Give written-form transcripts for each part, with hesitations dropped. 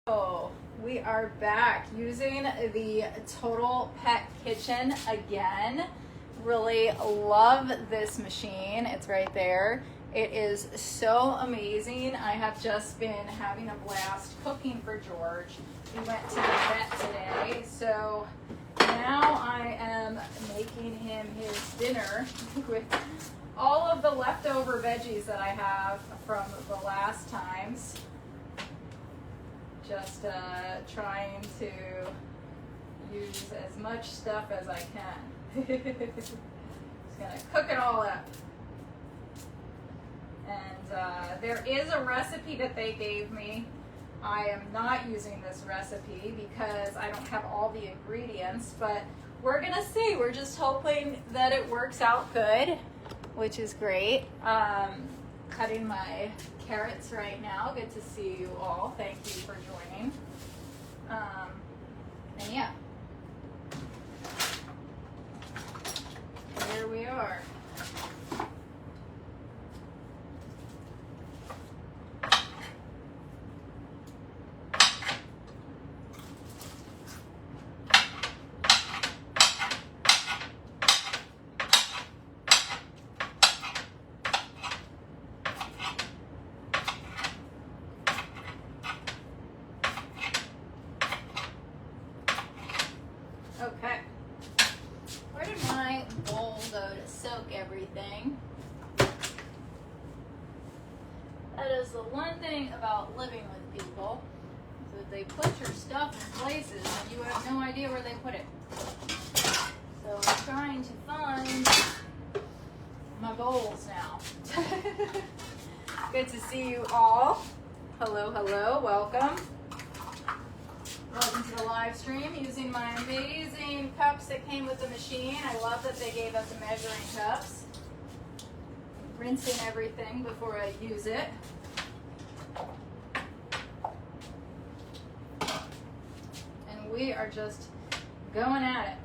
Oh, we are back using the Total Pet Kitchen again. Really love this machine. It's right there. It is so amazing. I have just been having a blast cooking for George. We went to the vet today, so now I am making him his dinner with all of the leftover veggies that I have from the last times. Just trying to use as much stuff as I can. Just gonna cook it all up. And there is a recipe that they gave me. I am not using this recipe because I don't have all the ingredients, but we're gonna see. We're just hoping that it works out good, which is great. Cutting my carrots right now. Good to see you all. Thank you for joining. And yeah, here we are. Okay, where did my bowl go to soak everything? That is the one thing about living with people, is that they put your stuff in places and you have no idea where they put it. So I'm trying to find my bowls now. Good to see you all. Hello, hello, welcome. Welcome to the live stream using my amazing cups that came with the machine. I love that they gave us measuring cups. Rinsing everything before I use it. And we are just going at it.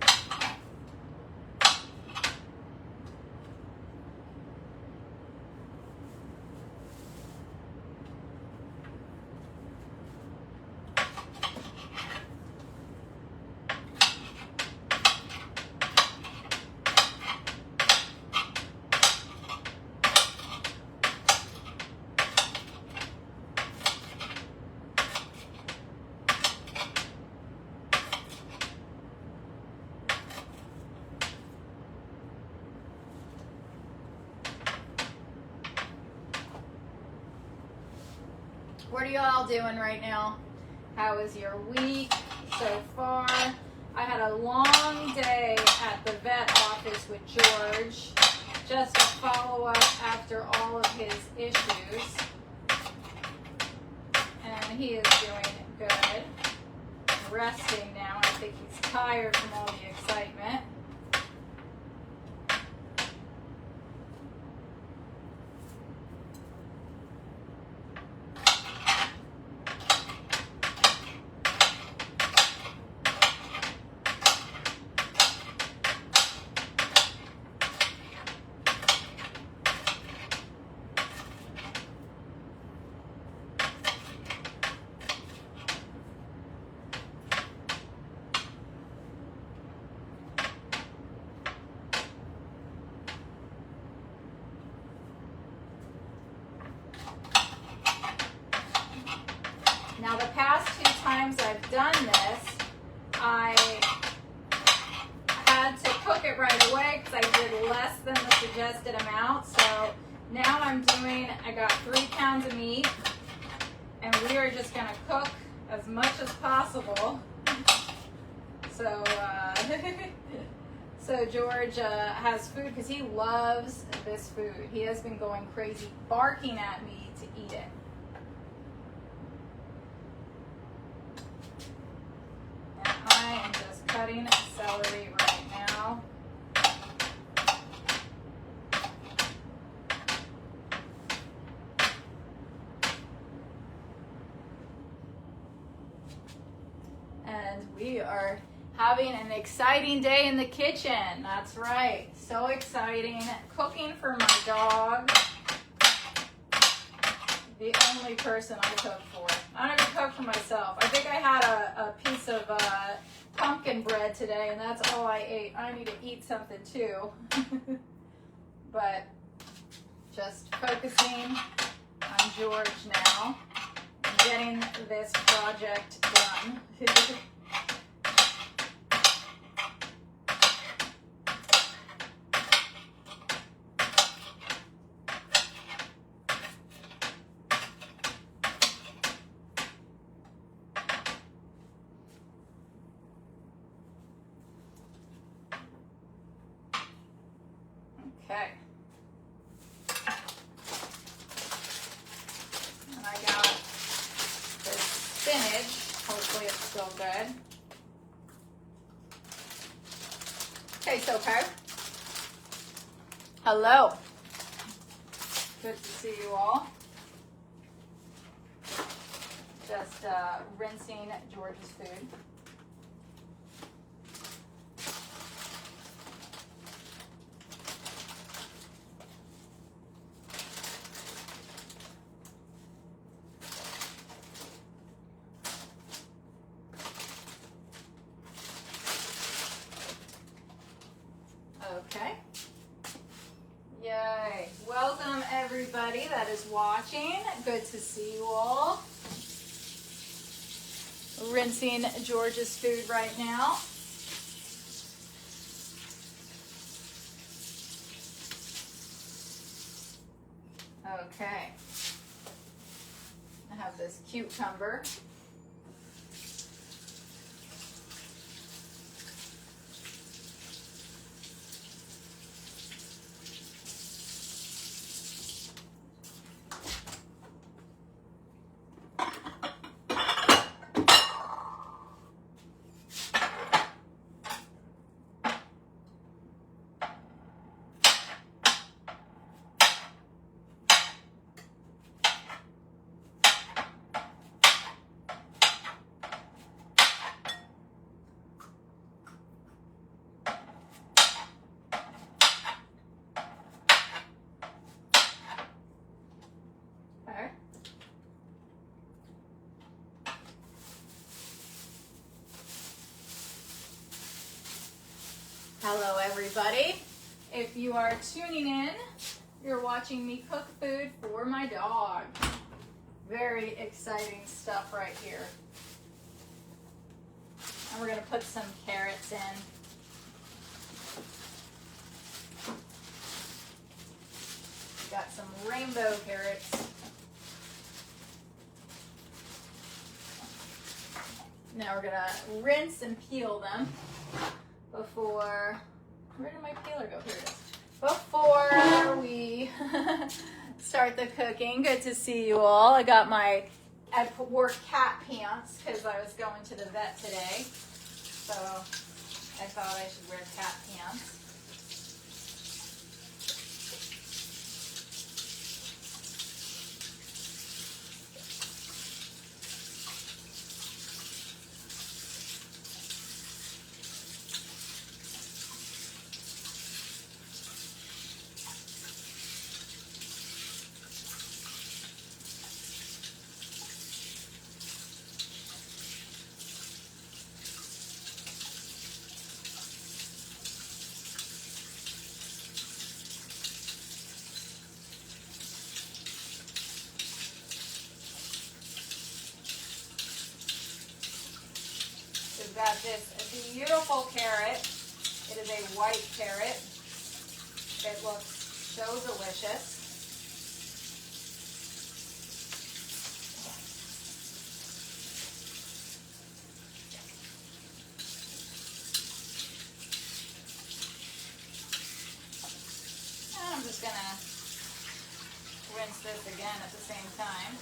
What are y'all doing right now? How is your week so far? I had a long day at the vet office with George, just to follow up after all of his issues. And he is doing good. Resting now. I think he's tired from all the excitement. Now the past 2 times I've done this, I had to cook it right away because I did less than the suggested amount. So now I'm doing, I got 3 pounds of meat, and we are just gonna cook as much as possible. So, so George has food because he loves this food. He has been going crazy, barking at me to eat it. I am just cutting celery right now. And we are having an exciting day in the kitchen. That's right, so exciting. Cooking for my dog. The only person I cook for. I don't even cook for myself. I think I had a piece of pumpkin bread today, and that's all I ate. I need to eat something too. But just focusing on George now and getting this project done. Okay. And I got this spinach. Hopefully it's still good. Okay, so okay. Hello. Good to see you all. Just rinsing George's food. Okay. Yay. Welcome everybody that is watching. Good to see you all. Rinsing George's food right now. Okay. I have this cucumber. Hello everybody. If you are tuning in, you're watching me cook food for my dog. Very exciting stuff right here. And we're going to put some carrots in. Got some rainbow carrots. Now we're going to rinse and peel them before, where did my peeler go? Here it is. Before we start the cooking. Good to see you all. I wore cat pants because I was going to the vet today. So I thought I should wear cat pants. We've got this beautiful carrot. It is a white carrot. It looks so delicious. And I'm just going to rinse this again at the same time.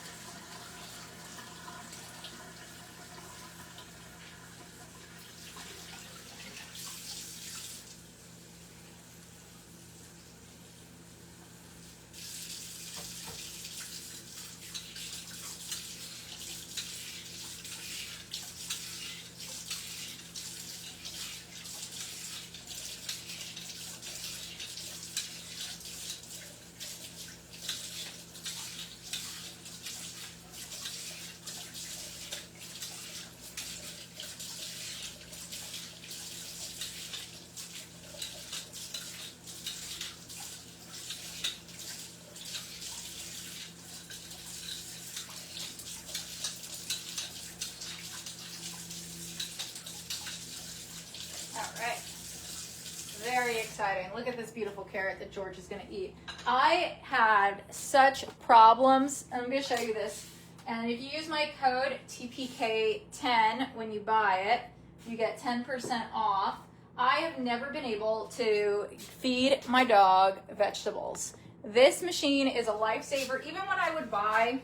exciting. Look at this beautiful carrot that George is going to eat. I had such problems. I'm going to show you this. And if you use my code TPK10 when you buy it, you get 10% off. I have never been able to feed my dog vegetables. This machine is a lifesaver. Even when I would buy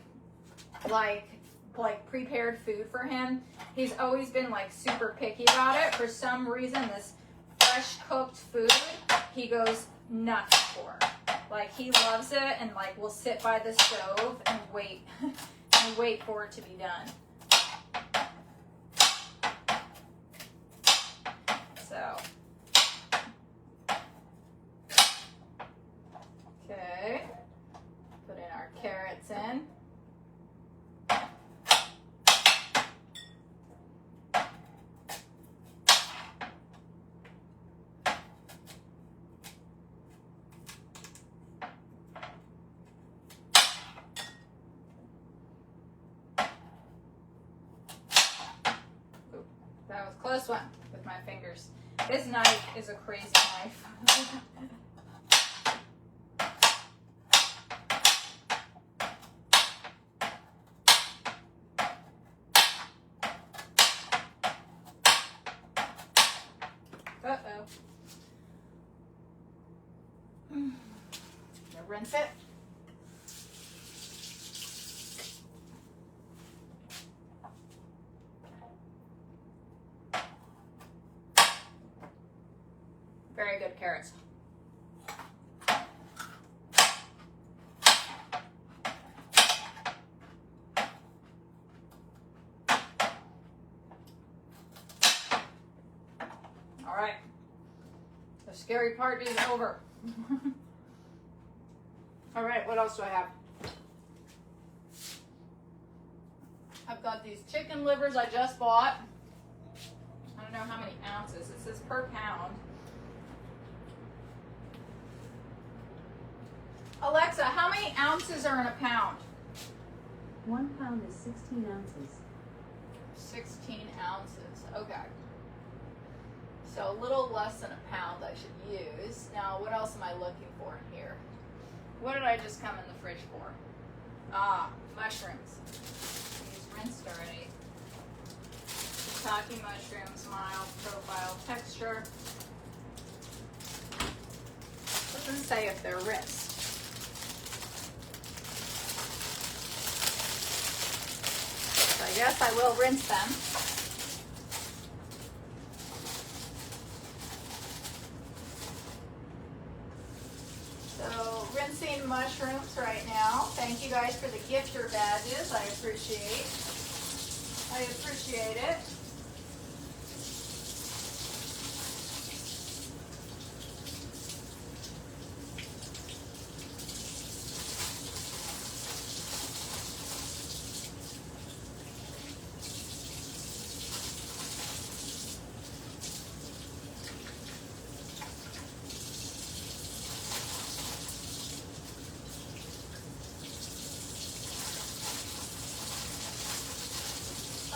like prepared food for him, he's always been like super picky about it. For some reason, this fresh cooked food, he goes nuts for. Like, he loves it and like will sit by the stove and wait and wait for it to be done. So, okay, put in our carrots in. That was a close one with my fingers. This knife is a crazy knife. Uh-oh. Gonna rinse it. Very good carrots. All right. The scary part is over. All right, what else do I have? I've got these chicken livers I just bought. I don't know how many ounces. It says per pound. Alexa, how many ounces are in a pound? 1 pound is 16 ounces. 16 ounces, okay. So a little less than a pound I should use. Now, what else am I looking for in here? What did I just come in the fridge for? Ah, mushrooms. These rinsed already. Shiitake mushrooms, mild profile texture. Doesn't say if they're rinsed. I guess I will rinse them. So, rinsing mushrooms right now. Thank you guys for the gifter badges. I appreciate it.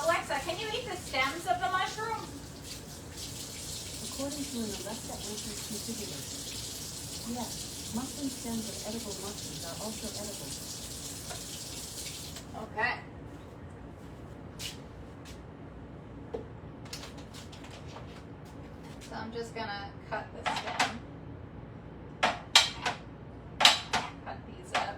Alexa, can you eat the stems of the mushroom? According to an Alexa Answers configurator, yes, mushroom stems of edible mushrooms are also edible. Okay. So I'm just gonna cut the stem. Cut these up.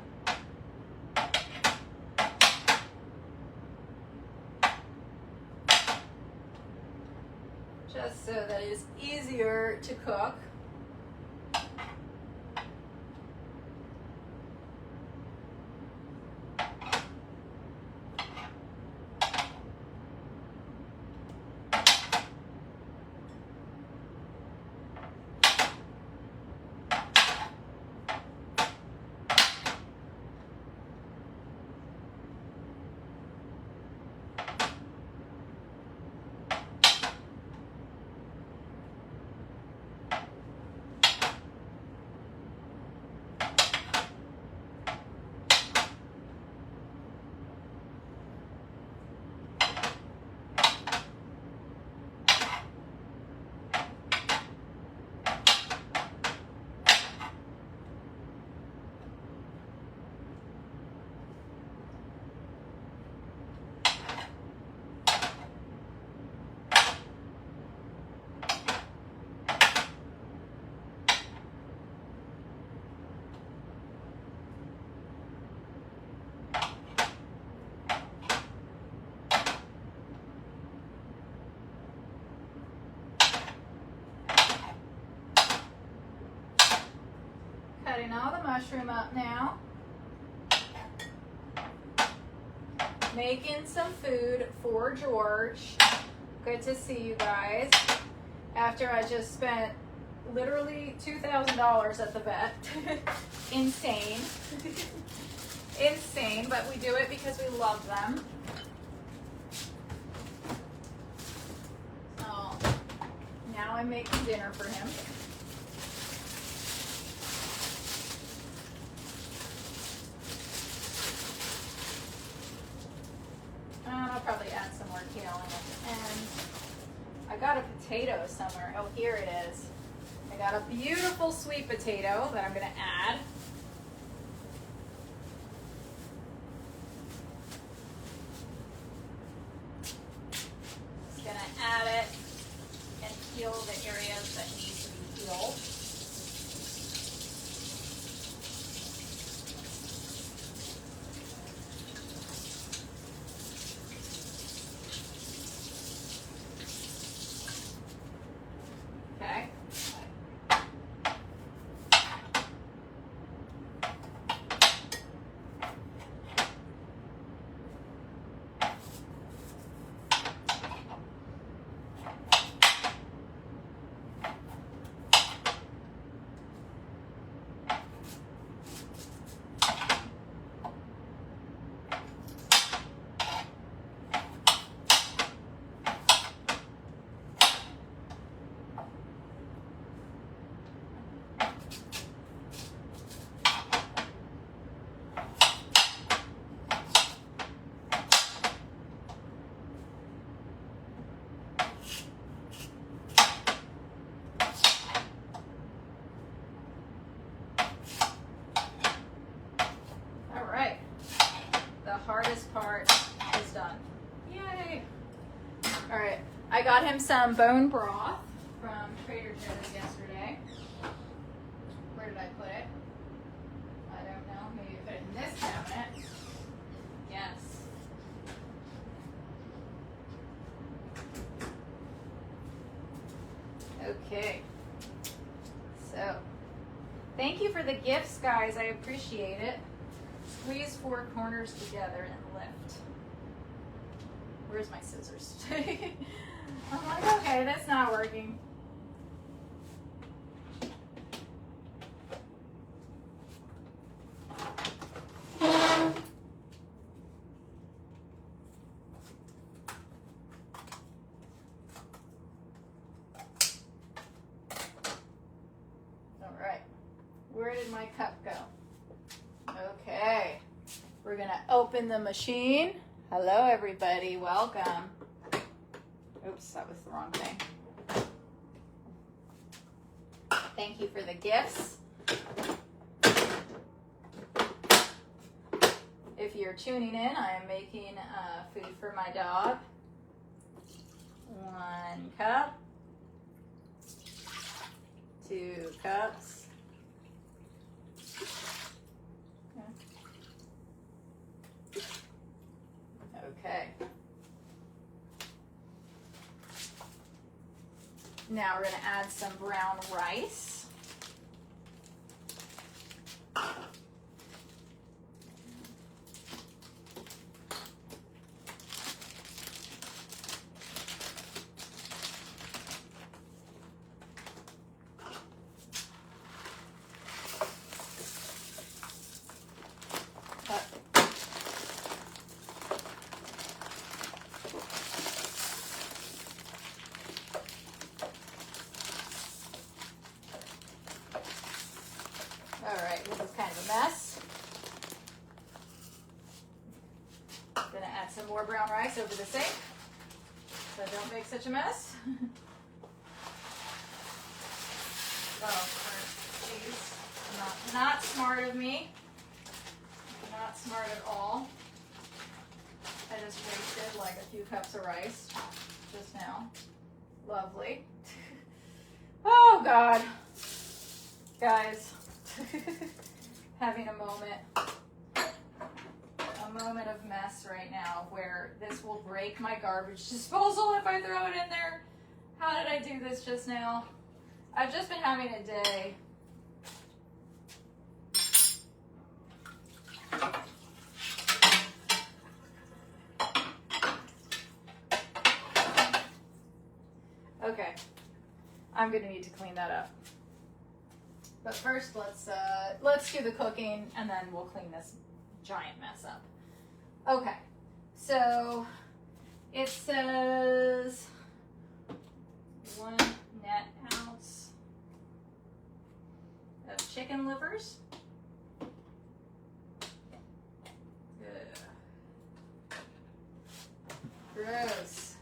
Just so that it's easier to cook. all the mushroom up now. Making some food for George. Good to see you guys. After I just spent literally $2,000 at the vet. Insane. Insane, but we do it because we love them. So now I'm making dinner for him. I'll probably add some more kale in at the end. I got a potato somewhere. Oh, here it is. I got a beautiful sweet potato that I'm going to add. Just going to add it and peel the areas that need to be peeled. Okay. Hardest part is done. Yay! All right, I got him some bone broth from Trader Joe's yesterday. Where did I put it? I don't know. Maybe I put it in this cabinet. Yes. Okay. So, thank you for the gifts, guys. I appreciate it. Squeeze four corners together and lift. Where's my scissors? I'm like, okay, that's not working. All right, where did my cup go? Okay, we're gonna open the machine. Hello everybody, welcome. Oops, that was the wrong thing. Thank you for the gifts. If you're tuning in, I am making food for my dog. 1 cup, 2 cups. Okay. Now we're going to add some brown rice. Alright, this is kind of a mess. I'm going to add some more brown rice over the sink so I don't make such a mess. Oh, geez. Not smart of me. Not smart at all. I just wasted like a few cups of rice just now. Lovely. Oh, God. Guys. Having a moment of mess right now where this will break my garbage disposal if I throw it in there. How did I do this just now? I've just been having a day. Okay, I'm gonna need to clean that up. But first, let's do the cooking, and then we'll clean this giant mess up. Okay, so it says 1 net ounce of chicken livers. Ugh. Gross.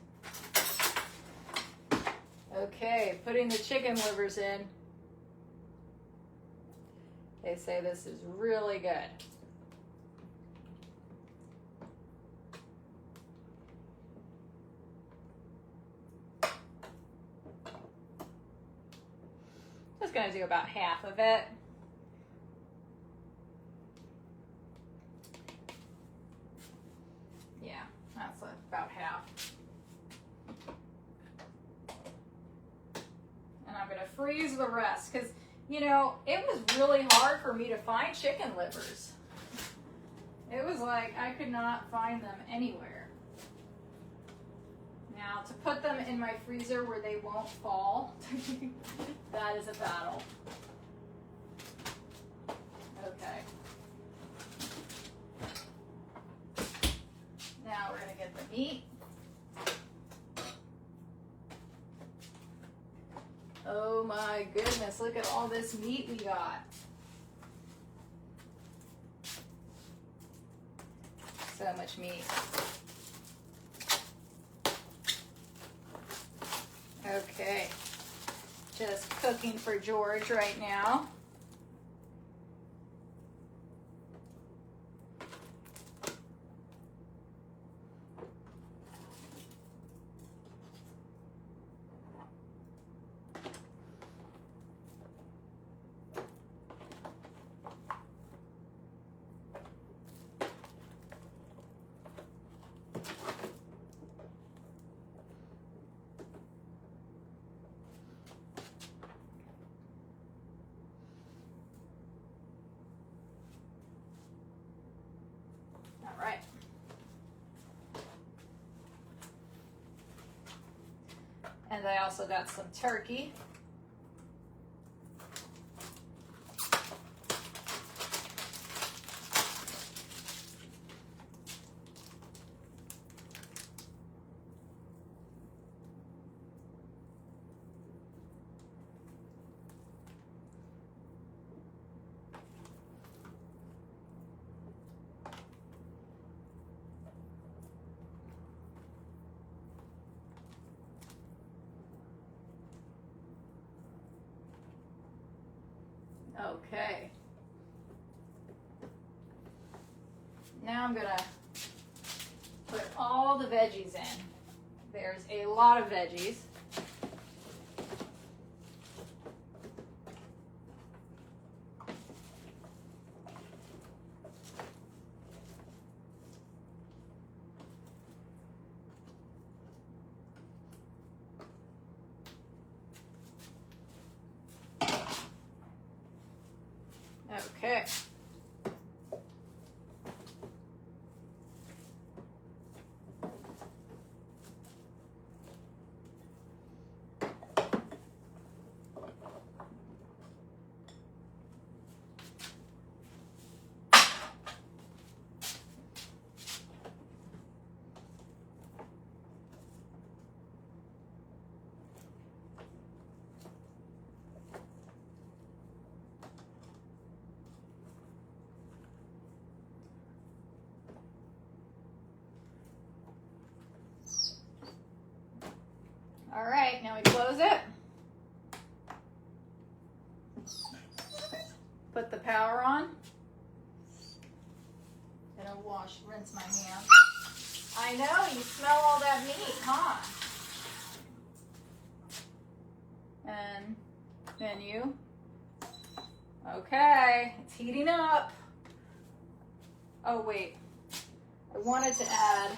Okay, putting the chicken livers in. They say this is really good. Just gonna do about half of it. Yeah, that's about half. And I'm gonna freeze the rest because, you know, it was really hard for me to find chicken livers. It was like I could not find them anywhere. Now, to put them in my freezer where they won't fall, that is a battle. Okay. Now we're gonna get the meat. Oh my goodness, look at all this meat we got. So much meat. Okay, just cooking for George right now. All right. And I also got some turkey. Okay. Now I'm gonna put all the veggies in. There's a lot of veggies. Okay. All right, now we close it. Put the power on. Gonna rinse my hands. I know, you smell all that meat, huh? And then you. Okay, it's heating up. Oh wait, I wanted to add,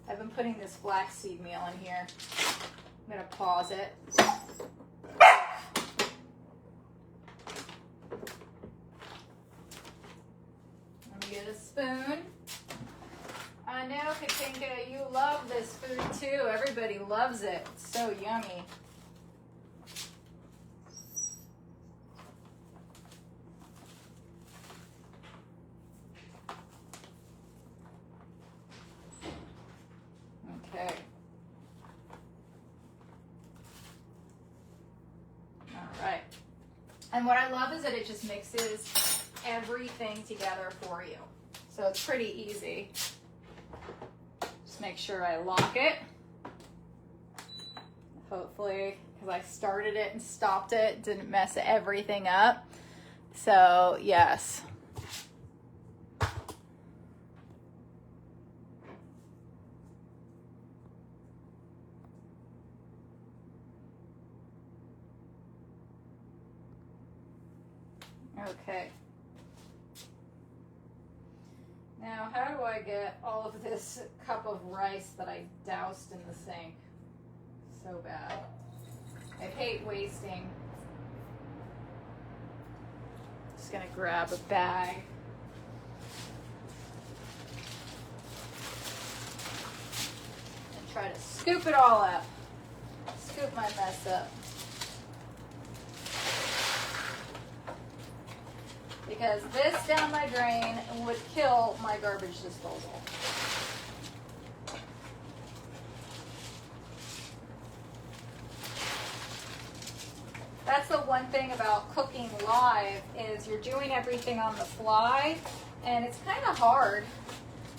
I've been putting this flaxseed meal in here. I'm gonna pause it. Let me get a Bianca, you love this food too. Everybody loves it. It's so yummy. Okay. All right. And what I love is that it just mixes everything together for you. So it's pretty easy. Just make sure I lock it. Hopefully, because I started it and stopped it, didn't mess everything up. So yes. Okay. Now, how do I get all of this cup of rice that I doused in the sink? So bad. I hate wasting. Just gonna grab a bag. And try to scoop it all up. Scoop my mess up. Because this down my drain would kill my garbage disposal. That's the one thing about cooking live is you're doing everything on the fly, and it's kind of hard.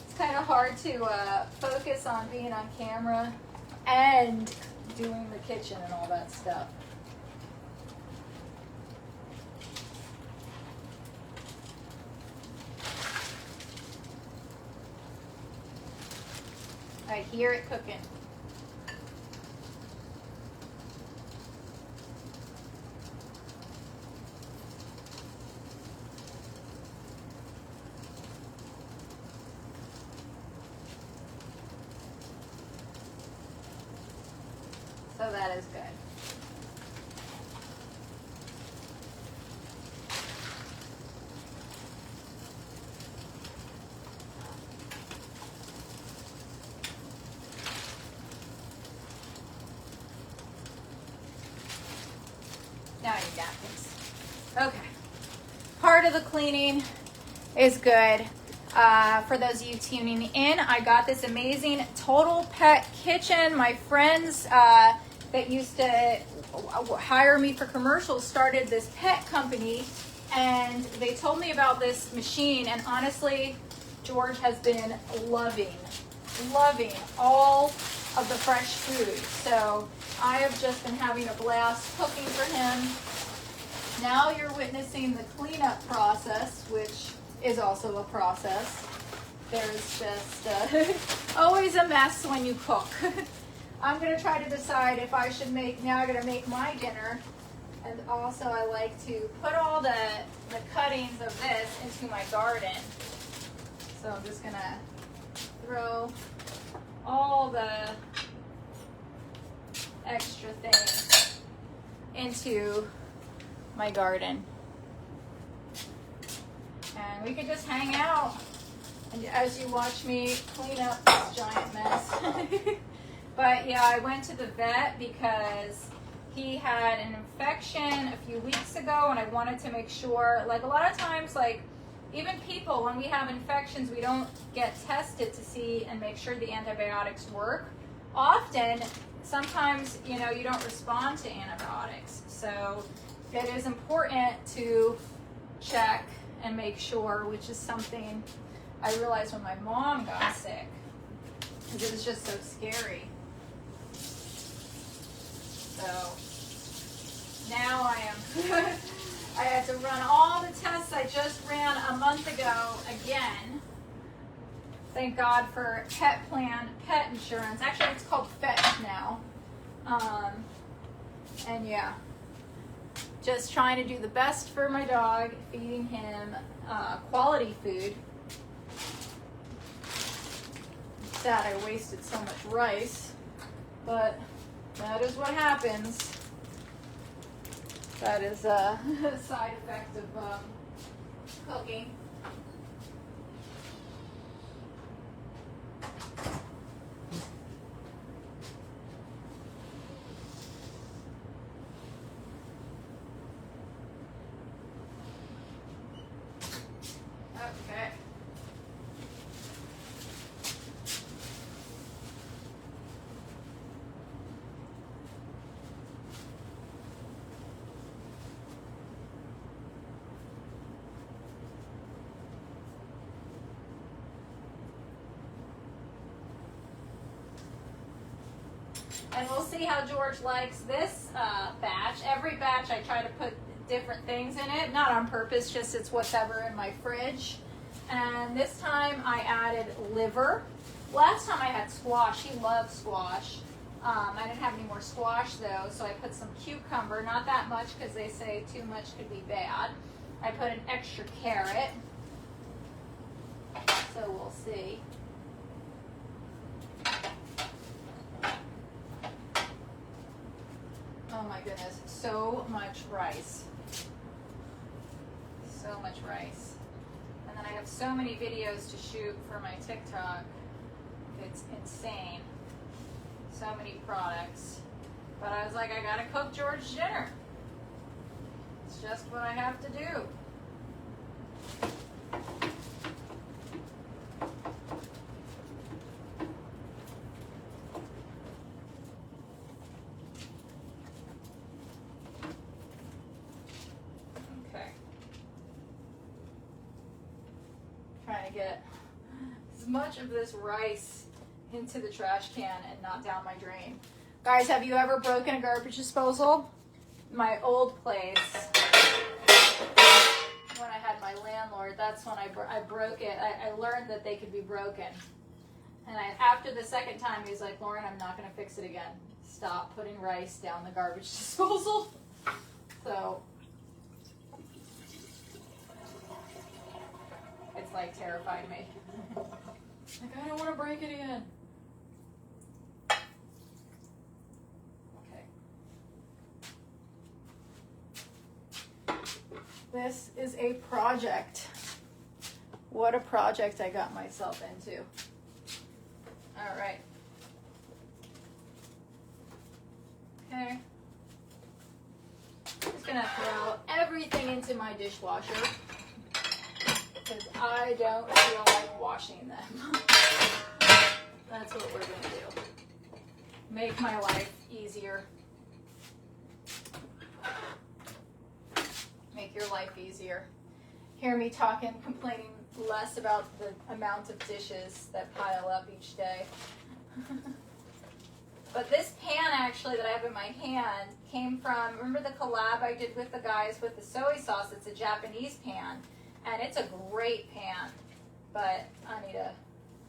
It's kind of hard to focus on being on camera and doing the kitchen and all that stuff. I hear it cooking. So that is good. Now I need napkins. Okay. Part of the cleaning is good. For those of you tuning in, I got this amazing Total Pet Kitchen. My friends that used to hire me for commercials started this pet company, and they told me about this machine, and honestly, George has been loving all of the fresh food. So I have just been having a blast cooking for him. Now you're witnessing the cleanup process, which is also a process. There's just always a mess when you cook. I'm going to try to decide if I should now I'm going to make my dinner. And also I like to put all the cuttings of this into my garden. So I'm just going to throw all the extra things into my garden. And we could just hang out and as you watch me clean up this giant mess. But yeah, I went to the vet because he had an infection a few weeks ago, and I wanted to make sure, like a lot of times, like even people, when we have infections, we don't get tested to see and make sure the antibiotics work. Often, sometimes, you know, you don't respond to antibiotics. So it is important to check and make sure, which is something I realized when my mom got sick, because it was just so scary. So now I had to run all the tests I just ran a month ago again. Thank God for pet insurance. Actually, it's called Fetch now. And yeah, just trying to do the best for my dog, feeding him quality food. Sad I wasted so much rice, but that is what happens. That is a side effect of cooking. And we'll see how George likes this batch. Every batch I try to put different things in it, not on purpose, just it's whatever in my fridge. And this time I added liver. Last time I had squash. He loves squash. I didn't have any more squash though, so I put some cucumber, not that much because they say too much could be bad. I put an extra carrot, so we'll see. Oh my goodness, so much rice. So much rice. And then I have so many videos to shoot for my TikTok. It's insane. So many products. But I was like, I gotta cook George dinner. It's just what I have to do. Okay. Trying to get as much of this rice into the trash can and not down my drain. Guys, have you ever broken a garbage disposal? My old place, when I had my landlord, that's when I broke it. I learned that they could be broken. And after the second time, he was like, Lauren, I'm not going to fix it again. Stop putting rice down the garbage disposal. So, it's like terrified me. Like, I don't want to break it again. This is a project. What a project I got myself into. All right. Okay. I'm just gonna throw everything into my dishwasher because I don't feel like washing them. That's what we're gonna do. Make my life easier. Make your life easier. Hear me talking, complaining less about the amount of dishes that pile up each day. But this pan actually that I have in my hand came from, remember the collab I did with the guys with the soy sauce? It's a Japanese pan, and it's a great pan, but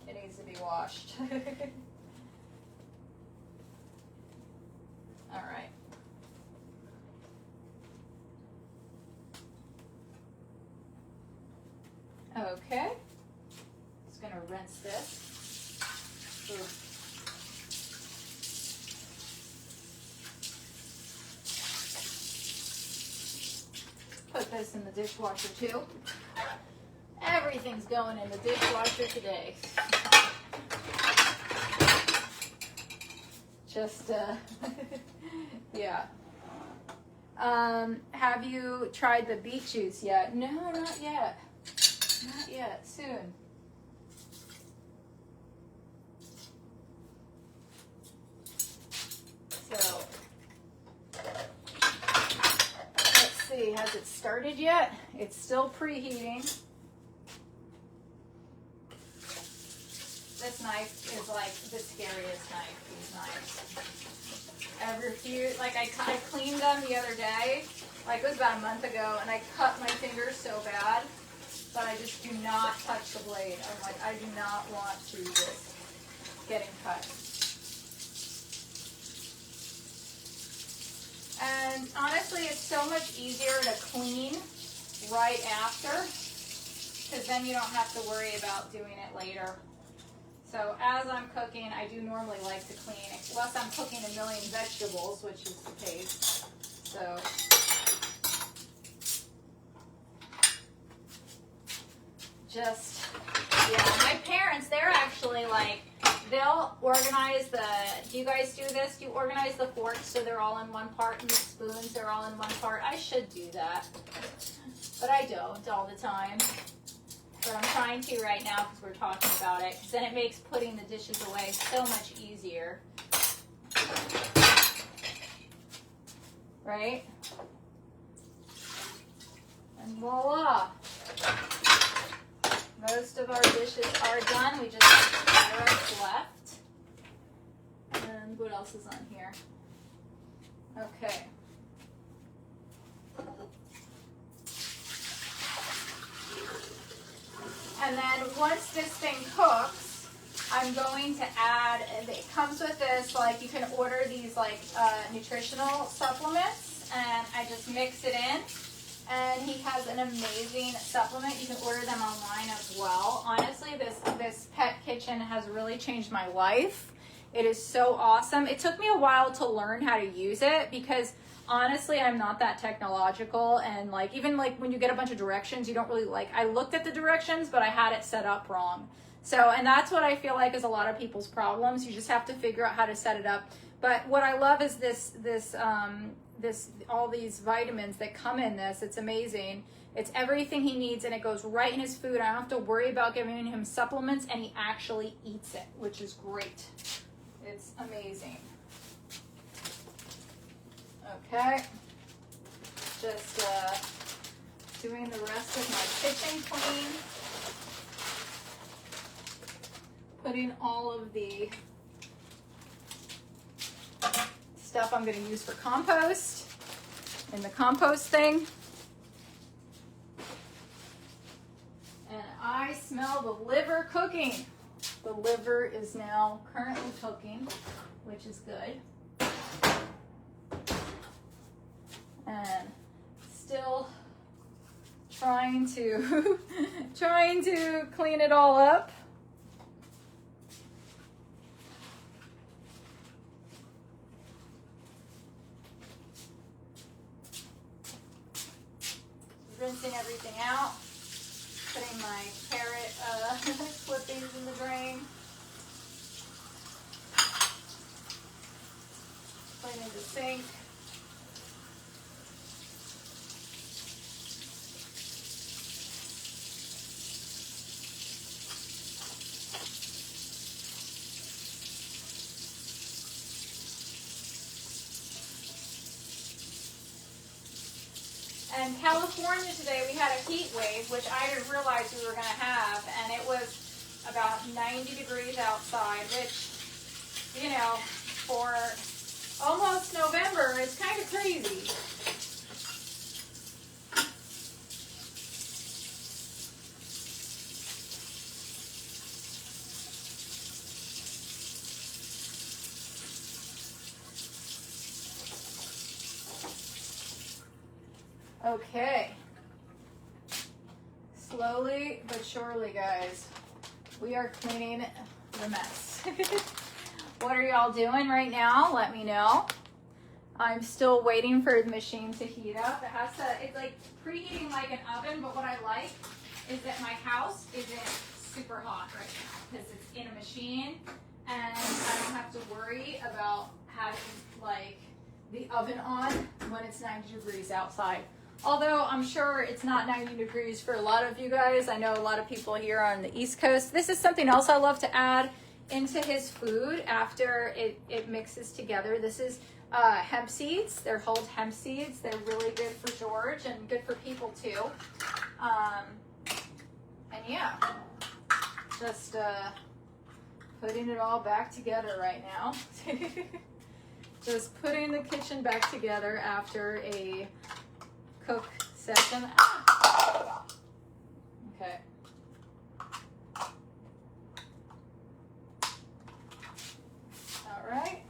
it needs to be washed. All right. Okay, just gonna rinse this. Ooh. Put this in the dishwasher too. Everything's going in the dishwasher today. Just, yeah. Have you tried the beet juice yet? No, not yet. Not yet, soon. So, let's see, has it started yet? It's still preheating. This knife is like the scariest knife, these knives. I refuse, like I cleaned them the other day, like it was about a month ago, and I cut my fingers so bad. But I just do not touch the blade. I'm like, I do not want to risk getting cut. And honestly, it's so much easier to clean right after, because then you don't have to worry about doing it later. So as I'm cooking, I do normally like to clean, unless I'm cooking a million vegetables, which is the case. So. Just, yeah, my parents, they're actually like, they'll organize do you guys do this? Do you organize the forks so they're all in one part and the spoons are all in one part? I should do that, but I don't all the time. But I'm trying to right now because we're talking about it, because then it makes putting the dishes away so much easier. Right? And voila. Most of our dishes are done. We just have carrots left. And what else else is on here. Okay. And then once this thing cooks, I'm going to add, it comes with this, like you can order these like nutritional supplements, and I just mix it in. And he has an amazing supplement. You can order them online as well. Honestly, this pet kitchen has really changed my life. It is so awesome. It took me a while to learn how to use it because honestly, I'm not that technological, and like even like when you get a bunch of directions, you don't really like. I looked at the directions, but I had it set up wrong. So, and that's what I feel like is a lot of people's problems. You just have to figure out how to set it up. But what I love is this all these vitamins that come in this. It's amazing. It's everything he needs, and it goes right in his food. I don't have to worry about giving him supplements, and he actually eats it, which is great. It's amazing. Okay, just doing the rest of my kitchen clean. Putting all of the stuff I'm going to use for compost in the compost thing. And I smell the liver cooking. The liver is now currently cooking, which is good. And still trying to clean it all up. Rinsing everything out, putting my carrot clippings in the drain, cleaning the sink. In California today, we had a heat wave, which I didn't realize we were going to have, and it was about 90 degrees outside, which, you know, for almost November, it's kind of crazy. Okay, slowly but surely, guys, we are cleaning the mess. What are y'all doing right now? Let me know. I'm still waiting for the machine to heat up. It's like preheating like an oven, but what I like is that my house isn't super hot right now because it's in a machine, and I don't have to worry about having like the oven on when it's 90 degrees outside. Although I'm sure it's not 90 degrees for a lot of you guys. I know a lot of people here on the East Coast. This is something else I love to add into his food after it mixes together. This is hemp seeds. They're whole hemp seeds. They're really good for George and good for people too. And yeah, just putting it all back together right now. Just putting the kitchen back together after a cook session. Okay. All right.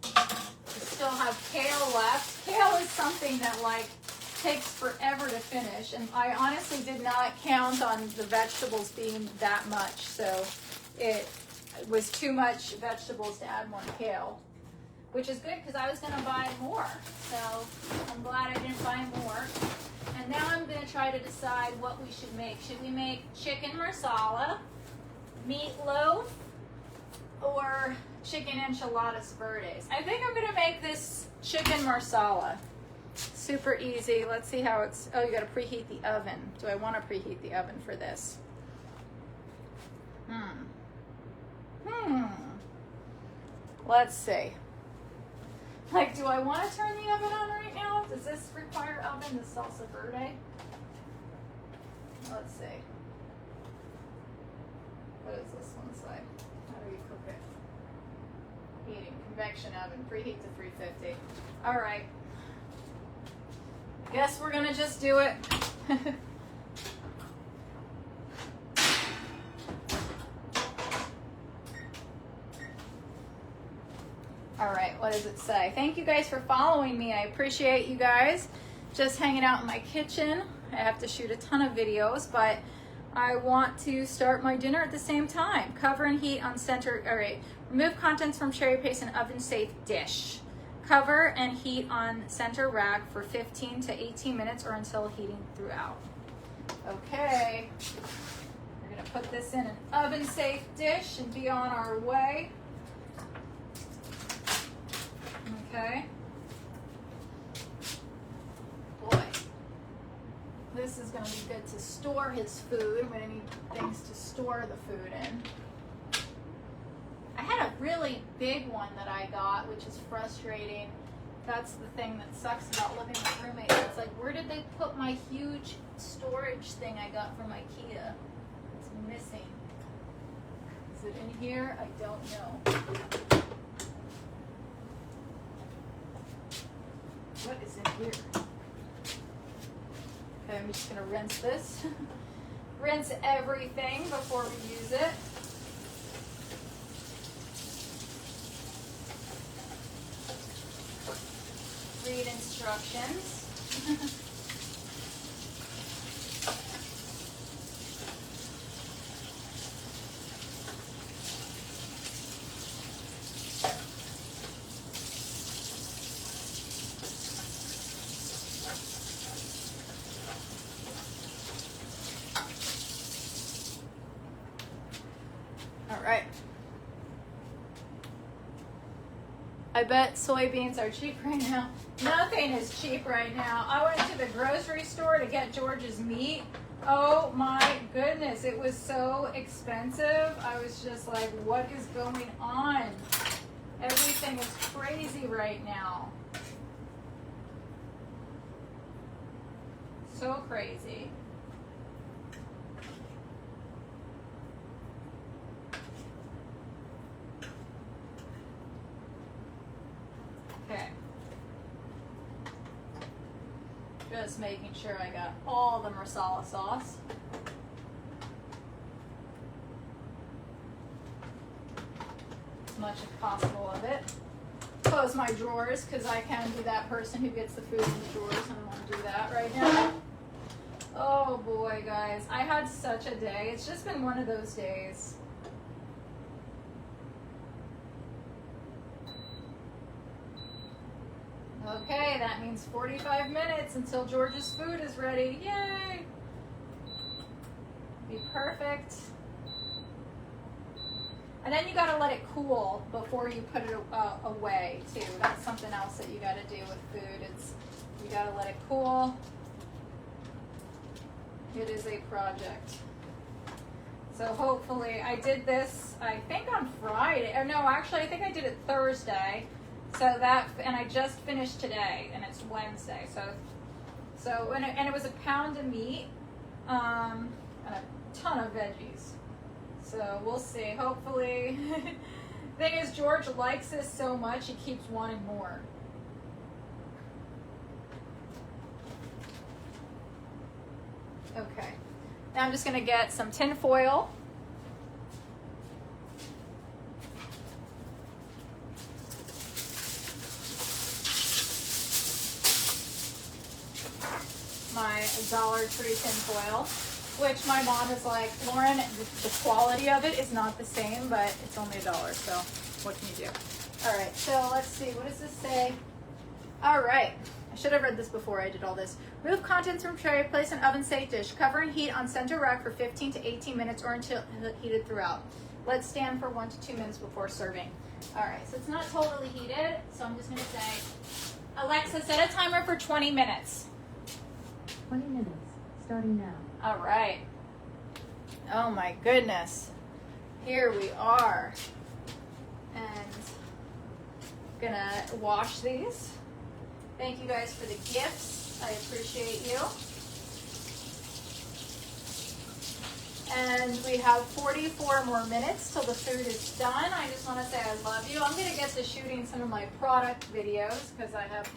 We still have kale left. Kale is something that like takes forever to finish, and I honestly did not count on the vegetables being that much, so it was too much vegetables to add more kale. Which is good because I was going to buy more. So I'm glad I didn't buy more. And now I'm going to try to decide what we should make. Should we make chicken marsala, meatloaf, or chicken enchiladas verdes? I think I'm going to make this chicken marsala. Super easy. Let's see how it's... Oh, you got to preheat the oven. Do I want to preheat the oven for this? Let's see. Like, do I want to turn the oven on right now? Does this require oven, the salsa verde? Let's see. What does this one say? How do you cook it? Heating, convection oven, preheat to 350. All right. Guess we're gonna just do it. All right, what does it say? Thank you guys for following me. I appreciate you guys. Just hanging out in my kitchen. I have to shoot a ton of videos, but I want to start my dinner at the same time. Cover and heat on center, all right. Remove contents from cherry paste in oven safe dish. Cover and heat on center rack for 15 to 18 minutes or until heating throughout. Okay, we're gonna put this in an oven safe dish and be on our way. Okay. Boy, this is gonna be good to store his food. I'm gonna need things to store the food in. I had a really big one that I got, which is frustrating. That's the thing that sucks about living with roommates. It's like, where did they put my huge storage thing I got from IKEA? It's missing. Is it in here? I don't know. What is in here? Okay, I'm just gonna rinse this. Rinse everything before we use it. Read instructions. All right. I bet soybeans are cheap right now. Nothing is cheap right now. I went to the grocery store to get George's meat. Oh my goodness, it was so expensive. I was just like, what is going on? Everything is crazy right now. So crazy. Okay. Just making sure I got all the marsala sauce. As much as possible of it. Close my drawers because I can be that person who gets the food in the drawers, and I want to do that right now. Oh boy, guys. I had such a day. It's just been one of those days. Okay, that means 45 minutes until George's food is ready. Yay! Be perfect. And then you gotta let it cool before you put it away too. That's something else that you gotta do with food. You gotta let it cool. It is a project. So hopefully, I did this, I think on Friday, or no, actually I think I did it Thursday. So that, and I just finished today, and it's Wednesday. And it was a pound of meat, and a ton of veggies. So we'll see. Hopefully, thing is, George likes this so much he keeps wanting more. Okay. Now I'm just gonna get some tin foil. My Dollar Tree tin foil, which my mom is like, Lauren, the quality of it is not the same, but it's only $1, so what can you do? All right, so let's see, what does this say? All right, I should have read this before I did all this. Remove contents from tray, place in oven safe dish, cover and heat on center rack for 15 to 18 minutes or until heated throughout. Let stand for 1 to 2 minutes before serving. All right, so it's not totally heated, so I'm just gonna say, Alexa, set a timer for 20 minutes. 20 minutes, starting now. All right. Oh my goodness. Here we are. And gonna wash these. Thank you guys for the gifts. I appreciate you. And we have 44 more minutes till the food is done. I just want to say I love you. I'm going to get to shooting some of my product videos because I have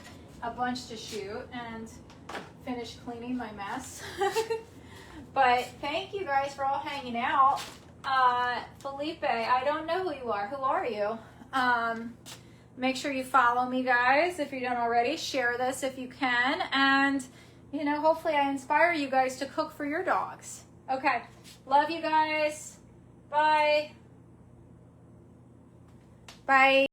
a bunch to shoot and finish cleaning my mess. But thank you guys for all hanging out. Felipe, I don't know who you are. Who are you? Make sure you follow me, guys, if you don't already. Share this if you can. And, you know, hopefully I inspire you guys to cook for your dogs. Okay. Love you guys. Bye. Bye.